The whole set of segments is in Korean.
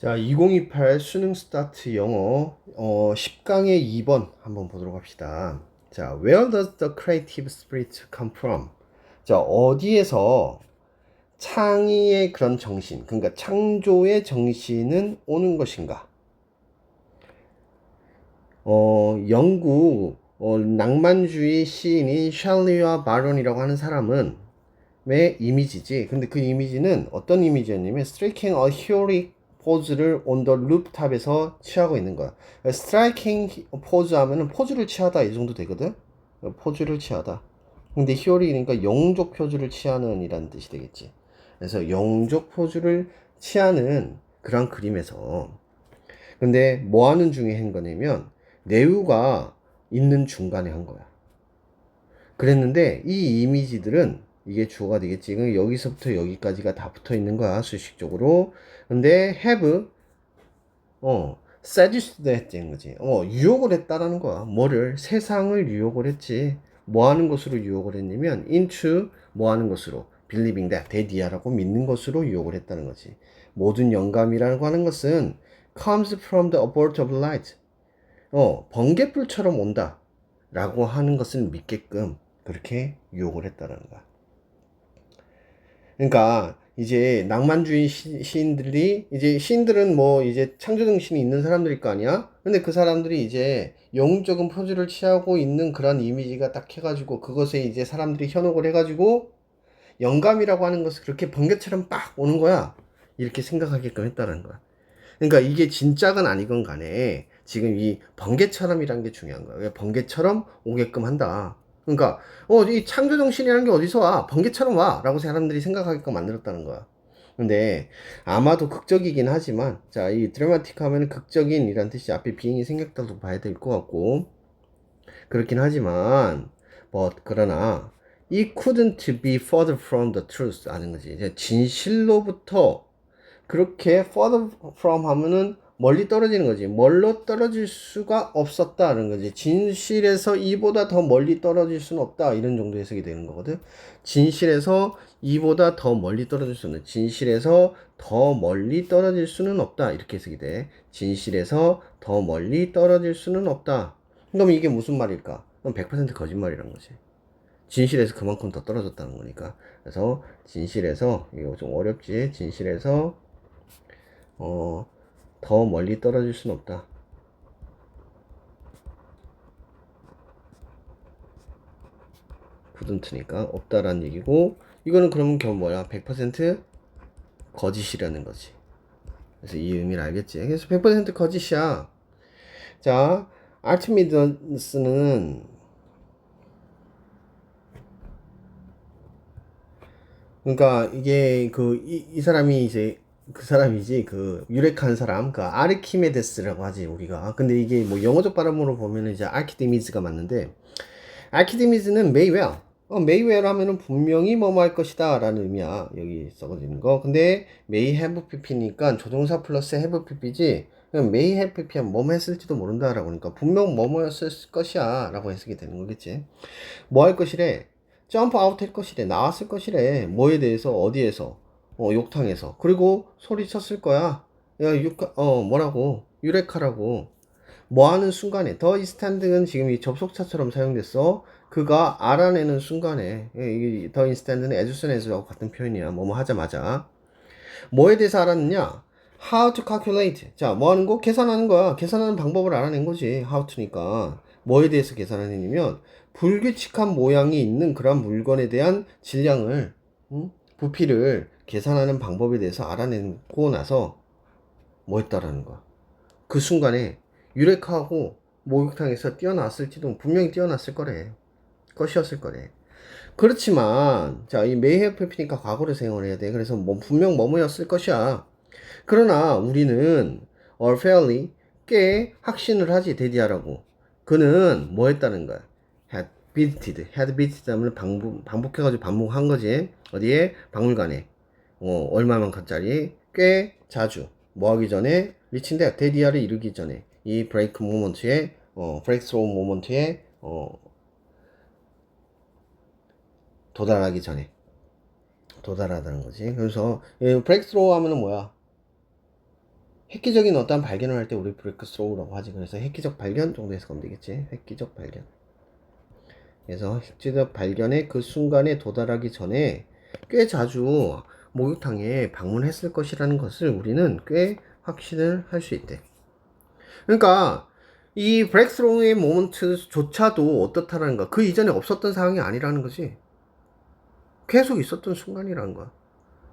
자, 2028 수능 스타트 영어 10강의 2번 한번 보도록 합시다. 자, Where does the creative spirit come from? 자, 어디에서 창의의 그런 정신, 그러니까 창조의 정신은 오는 것인가? 영국 낭만주의 시인인 샬리와 바론이라고 하는 사람은 의 이미지지. 근데 그 이미지는 어떤 이미지였냐면 striking a heroic 포즈를 on the roof탑에서 취하고 있는 거야. 스트라이킹 포즈 하면은 포즈를 취하다 이 정도 되거든. 포즈를 취하다. 근데 히어릭이니까 영웅적 포즈를 취하는 이라는 뜻이 되겠지. 그래서 영웅적 포즈를 취하는 그런 그림에서 근데 뭐 하는 중에 한 거냐면 내우가 있는 중간에 한 거야. 그랬는데 이 이미지들은 이게 주어가 되겠지. 여기서부터 여기까지가 다 붙어 있는 거야, 수식적으로. 근데 have seduced 했다는 거지. 유혹을 했다라는 거야. 뭐를? 세상을 유혹을 했지. 뭐 하는 것으로 유혹을 했냐면 into 뭐 하는 것으로? believing that 대디아라고 믿는 것으로 유혹을 했다는 거지. 모든 영감이라고 하는 것은 comes from the abode of light. 번개불처럼 온다. 라고 하는 것을 믿게끔 그렇게 유혹을 했다는 거야. 그러니까 이제 낭만주의 시인들이 이제 시인들은 뭐 이제 창조정신이 있는 사람들일 거 아니야? 근데 그 사람들이 이제 영웅적인 포즈를 취하고 있는 그런 이미지가 딱 해가지고 그것에 이제 사람들이 현혹을 해가지고 영감이라고 하는 것을 그렇게 번개처럼 빡 오는 거야. 이렇게 생각하게끔 했다는 거야. 그러니까 이게 진짜건 아니건 간에 지금 이 번개처럼이라는 게 중요한 거야. 왜 번개처럼 오게끔 한다. 그러니까 이 창조 정신이라는 게 어디서 와? 번개처럼 와. 라고 사람들이 생각하게끔 만들었다는 거야. 근데 아마도 극적이긴 하지만 자, 이 드라마틱 하면 극적인 이란 뜻이 앞에 비행이 생겼다고 봐야 될 것 같고 그렇긴 하지만 그러나 it couldn't be further from the truth 하는 거지. 이제 진실로부터 그렇게 further from 하면은 멀리 떨어지는 거지. 멀로 떨어질 수가 없었다는 거지. 진실에서 이보다 더 멀리 떨어질 수는 없다. 이런 정도 해석이 되는 거거든. 진실에서 이보다 더 멀리 떨어질 수는 진실에서 더 멀리 떨어질 수는 없다. 이렇게 해석이 돼. 진실에서 더 멀리 떨어질 수는 없다. 그럼 이게 무슨 말일까? 그럼 100% 거짓말이란 거지. 진실에서 그만큼 더 떨어졌다는 거니까. 그래서 진실에서 이거 좀 어렵지. 진실에서 더 멀리 떨어질 순 없다. couldn't니까 없다라는 얘기고 이거는 그러면 결국 뭐야? 100% 거짓이라는 거지. 그래서 이 의미를 알겠지? 그래서 100% 거짓이야. 자, 아르티미드스는 그러니까 이게 이 사람이 이제 그 사람이지 그 유력한 사람 그 아르키메데스라고 하지 우리가. 근데 이게 뭐 영어적 발음으로 보면은 이제 아르키미드스가 맞는데 아키데미즈는 메이웨어. 메이웨어 하면은 분명히 뭐뭐 할 것이다 라는 의미야. 여기 써가지는 거. 근데 메이 해브 PP니까 조동사 플러스 해브 PP지. 그냥 메이 해브 PP야 뭐뭐 했을지도 모른다 라고 하니까 분명 뭐뭐였을 것이야 라고 해석이 되는 거겠지. 뭐 할 것이래? 점프 아웃 할 것이래. 나왔을 것이래. 뭐에 대해서 어디에서? 욕탕에서. 그리고 소리쳤을 거야. 야, 뭐라고? 유레카라고. 뭐 하는 순간에 더 인스탄트는 지금 이 접속사처럼 사용됐어. 그가 알아내는 순간에 더 인스탄트는 as soon as하고 같은 표현이야. 뭐뭐 하자마자. 뭐에 대해서 알았느냐? How to calculate. 자, 뭐 하는 거? 계산하는 거야. 계산하는 방법을 알아낸 거지. How to니까. 뭐에 대해서 계산하느냐면 불규칙한 모양이 있는 그런 물건에 대한 질량을 부피를 계산하는 방법에 대해서 알아내고 나서 뭐 했다라는 거야. 그 순간에 유레카하고 목욕탕에서 뛰어났을지도 분명히 뛰어났을 거래. 것이었을 거래. 그렇지만 자, 이 메이헤어 페피니까 과거를 사용을 해야 돼. 그래서 뭐 분명 뭐뭐였을 것이야. 그러나 우리는 fairly 꽤 확신을 하지 데디아라고. 그는 뭐 했다는 거야? had visited 하면 반복해가지고 반복한 거지. 어디에? 박물관에. 얼마만큼짜리? 꽤 자주. 뭐 하기 전에? 리친데 데디아를 이루기 전에. 이 브레이크 모먼트에, 브레이크스로우 모먼트에, 도달하기 전에. 도달하다는 거지. 그래서, 브레이크스로우 하면은 뭐야? 획기적인 어떠한 발견을 할 때 우리 브레이크스로우라고 하지. 그래서 획기적 발견 정도 해석하면 되겠지. 획기적 발견. 그래서 획기적 발견의 그 순간에 도달하기 전에 꽤 자주 목욕탕에 방문했을 것이라는 것을 우리는 꽤 확신을 할 수 있대. 그러니까 이 브렉스롱의 모먼트조차도 어떻다라는 거야. 그 이전에 없었던 상황이 아니라는 거지. 계속 있었던 순간이라는 거야.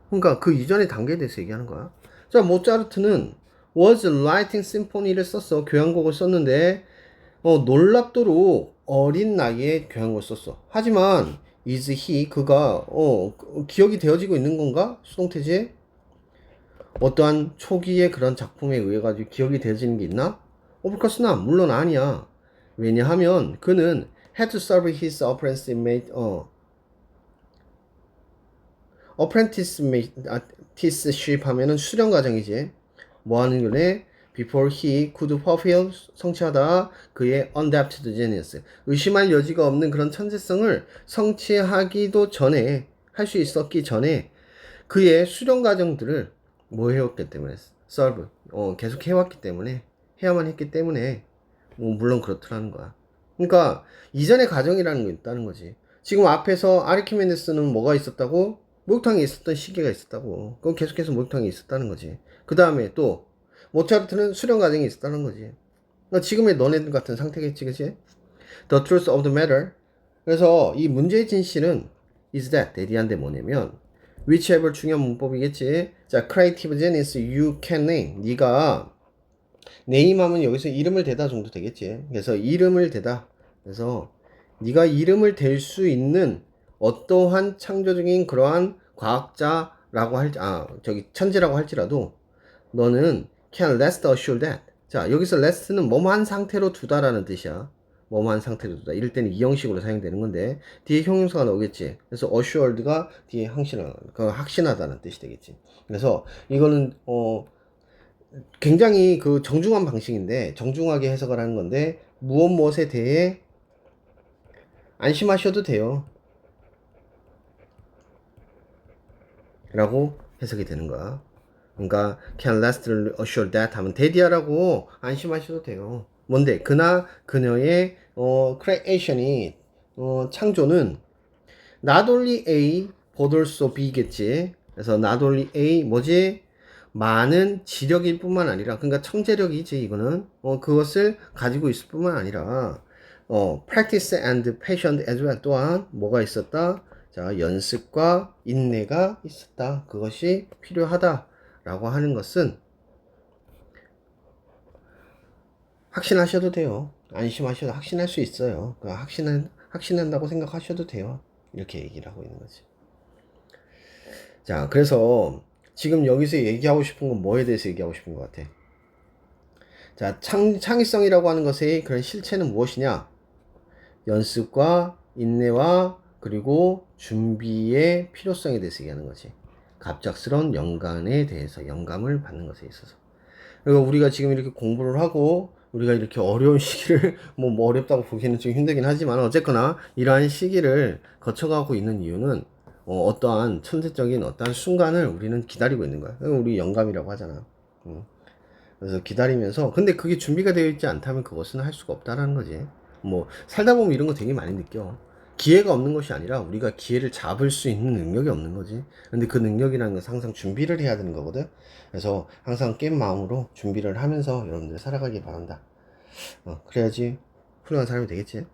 그러니까 그 이전의 단계에 대해서 얘기하는 거야. 자, 모차르트는 was writing symphony를 썼어. 교향곡을 썼는데 놀랍도록 어린 나이에 교향곡을 썼어. 하지만 is he 그가 기억이 되어지고 있는 건가? 수동태지에 어떠한 초기의 그런 작품에 의해 가지고 기억이 되어지는 게 있나? Of course not. 물론 아니야. 왜냐하면 그는 had to serve his apprenticeship 하면은 수련 과정이지. 뭐 하는 거래? Before he could fulfill 성취하다 그의 unadapted genius 의심할 여지가 없는 그런 천재성을 성취하기도 전에 할 수 있었기 전에 그의 수련 과정들을 뭐 해왔기 때문에 serve 계속 해왔기 때문에 해야만 했기 때문에 뭐 물론 그렇더라는 거야. 그러니까 이전의 과정이라는 게 있다는 거지. 지금 앞에서 아르키메데스는 뭐가 있었다고? 목욕탕에 있었던 시기가 있었다고. 그건 계속해서 목욕탕에 있었다는 거지. 그 다음에 또 모차르트는 수련 과정이 있었다는 거지. 그러니까 지금의 너네들 같은 상태겠지, 그치? The truth of the matter. 그래서 이 문제의 진실은 is that 대디한데 뭐냐면 whichever 중요한 문법이겠지. 자, creative genius you can name. 네가 name 하면 여기서 이름을 대다 정도 되겠지. 그래서 이름을 대다. 그래서 네가 이름을 댈 수 있는 어떠한 창조적인 그러한 과학자라고 천재라고 할지라도 너는 can rest assured that. 자, 여기서 rest는 뭐뭐한 상태로 두다라는 뜻이야. 뭐뭐한 상태로 두다. 이럴 때는 이 형식으로 사용되는 건데 뒤에 형용사가 나오겠지. 그래서 assured가 뒤에 확신하다는 뜻이 되겠지. 그래서 이거는 굉장히 그 정중한 방식인데 정중하게 해석을 하는 건데 무엇에 대해 안심하셔도 돼요 라고 해석이 되는 거야. 그러니까 can rest assured that 하면 대디하라고 안심하셔도 돼요. 뭔데? 그녀의 creation이 창조는 not only A but also B겠지. 그래서 not only A 뭐지? 많은 지력일 뿐만 아니라 그러니까 청재력이지 이거는 그것을 가지고 있을 뿐만 아니라 practice and passion as well 또한 뭐가 있었다? 자, 연습과 인내가 있었다. 그것이 필요하다라고 하는 것은 확신하셔도 돼요. 안심하셔도 확신할 수 있어요. 그러니까 확신한다고 생각하셔도 돼요. 이렇게 얘기를 하고 있는 거지. 자, 그래서 지금 여기서 얘기하고 싶은 건 뭐에 대해서 얘기하고 싶은 것 같아? 자, 창의성이라고 하는 것의 그런 실체는 무엇이냐? 연습과 인내와 그리고 준비의 필요성에 대해서 얘기하는 거지. 갑작스러운 영감에 대해서 영감을 받는 것에 있어서. 그리고 우리가 지금 이렇게 공부를 하고 우리가 이렇게 어려운 시기를 뭐 어렵다고 보기에는 좀 힘들긴 하지만 어쨌거나 이러한 시기를 거쳐가고 있는 이유는 어떠한 천재적인 어떠한 순간을 우리는 기다리고 있는 거야. 우리 영감이라고 하잖아. 그래서 기다리면서 근데 그게 준비가 되어 있지 않다면 그것은 할 수가 없다라는 거지. 뭐 살다 보면 이런 거 되게 많이 느껴. 기회가 없는 것이 아니라 우리가 기회를 잡을 수 있는 능력이 없는 거지. 근데 그 능력이라는 것은 항상 준비를 해야 되는 거거든. 그래서 항상 깬 마음으로 준비를 하면서 여러분들 살아가길 바란다. 그래야지 훌륭한 사람이 되겠지.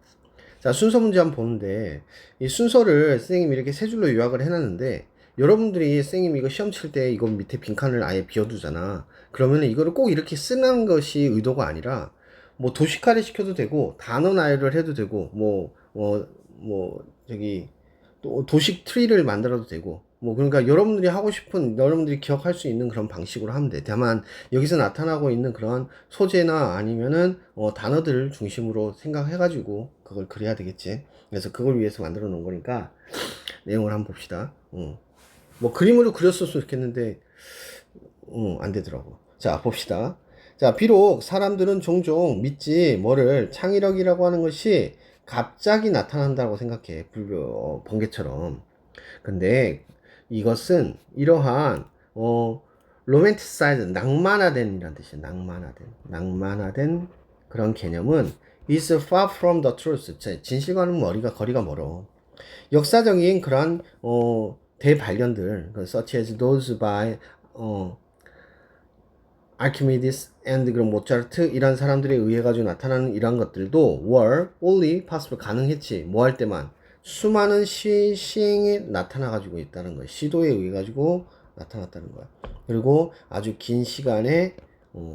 자, 순서 문제 한번 보는데 이 순서를 선생님이 이렇게 세 줄로 요약을 해놨는데 여러분들이 선생님이 이거 시험 칠 때 이거 밑에 빈칸을 아예 비워두잖아. 그러면 이거를 꼭 이렇게 쓰는 것이 의도가 아니라 뭐 도식화를 시켜도 되고 단어 나열을 해도 되고 저기 또 도식 트리를 만들어도 되고 뭐 그러니까 여러분들이 하고 싶은 여러분들이 기억할 수 있는 그런 방식으로 하면 돼. 다만 여기서 나타나고 있는 그런 소재나 아니면은 단어들을 중심으로 생각해가지고 그걸 그려야 되겠지. 그래서 그걸 위해서 만들어 놓은 거니까 내용을 한번 봅시다. 뭐 그림으로 그렸었으면 좋겠는데 안 되더라고. 자, 봅시다. 자, 비록 사람들은 종종 믿지 뭐를 창의력이라고 하는 것이 갑자기 나타난다고 생각해. 번개처럼. 근데 이것은 이러한 로맨티사이드, 낭만화된이란 뜻이에요. 낭만화된 그런 개념은 is far from the truth. 진실과는 거리가 멀어. 역사적인 그러한 대발견들, such as those by 아르키메디스 and 그런 모차르트 이런 사람들에 의해 가지고 나타나는 이러한 것들도 were only possible 가능했지. 뭐 할 때만 수많은 시행이 나타나 가지고 있다는 거야. 시도에 의해 가지고 나타났다는 거야. 그리고 아주 긴 시간에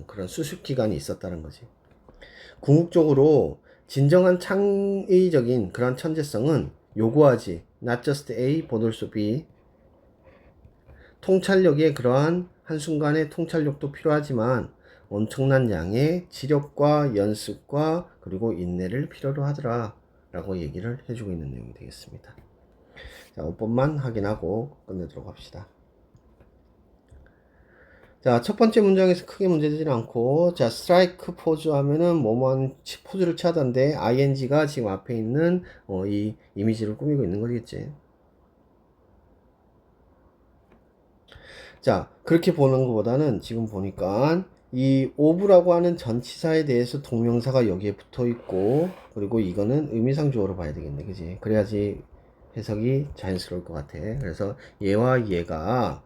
그런 수습 기간이 있었다는 거지. 궁극적으로 진정한 창의적인 그런 천재성은 요구하지 not just A but also B 통찰력의 그러한 한순간의 통찰력도 필요하지만 엄청난 양의 지력과 연습과 그리고 인내를 필요로 하더라 라고 얘기를 해주고 있는 내용이 되겠습니다. 자, 5번만 확인하고 끝내도록 합시다. 자, 첫 번째 문장에서 크게 문제되지는 않고, 자, 스트라이크 포즈 하면은 뭐뭐한 포즈를 취하던데, ing가 지금 앞에 있는, 이 이미지를 꾸미고 있는 거겠지. 자, 그렇게 보는 것보다는 지금 보니까, 이 오브라고 하는 전치사에 대해서 동명사가 여기에 붙어 있고, 그리고 이거는 의미상 주어로 봐야 되겠네. 그지? 그래야지 해석이 자연스러울 것 같아. 그래서 얘와 얘가,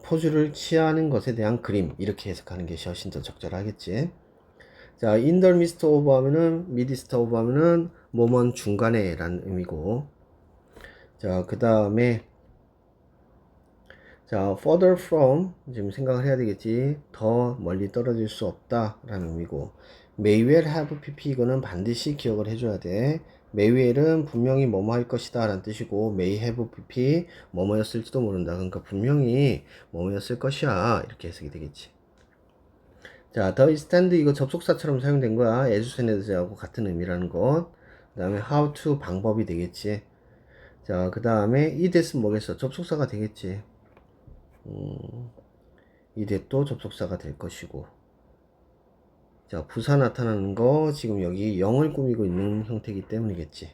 포즈를 취하는 것에 대한 그림 이렇게 해석하는 게 훨씬 더 적절하겠지. 자, in the midst of 하면은 midst of 하면은 뭐뭔 중간에 라는 의미고, 자, 그 다음에 자, further from 지금 생각을 해야 되겠지. 더 멀리 떨어질 수 없다 라는 의미고, may well have pp 이거는 반드시 기억을 해줘야 돼. may well은 분명히 뭐뭐 할 것이다 라는 뜻이고, may have pp 뭐뭐였을지도 모른다. 그러니까 분명히 뭐뭐였을 것이야 이렇게 해석이 되겠지. 자, the stand 이거 접속사처럼 사용된 거야. as soon as하고 같은 의미라는 것. 그 다음에 how to 방법이 되겠지. 자, 그 다음에 이 됐으면 뭐겠어? 접속사가 되겠지. 이 됐도 접속사가 될 것이고. 자, 부사 나타나는 거 지금 여기 0을 꾸미고 있는 형태이기 때문이겠지.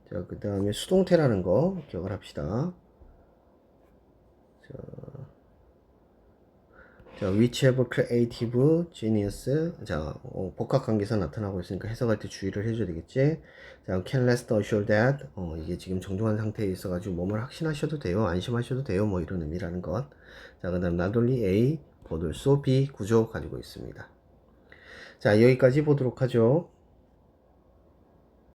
자, 그 다음에 수동태라는 거 기억을 합시다. 자, which have creative genius. 자, 복합관계사 나타나고 있으니까 해석할 때 주의를 해줘야 되겠지. 자, can rest assured that. 이게 지금 정중한 상태에 있어가지고 뭐뭘 확신하셔도 돼요. 안심하셔도 돼요. 뭐 이런 의미라는 것. 자, 그 다음 not only A, but also B 구조 가지고 있습니다. 자, 여기까지 보도록 하죠.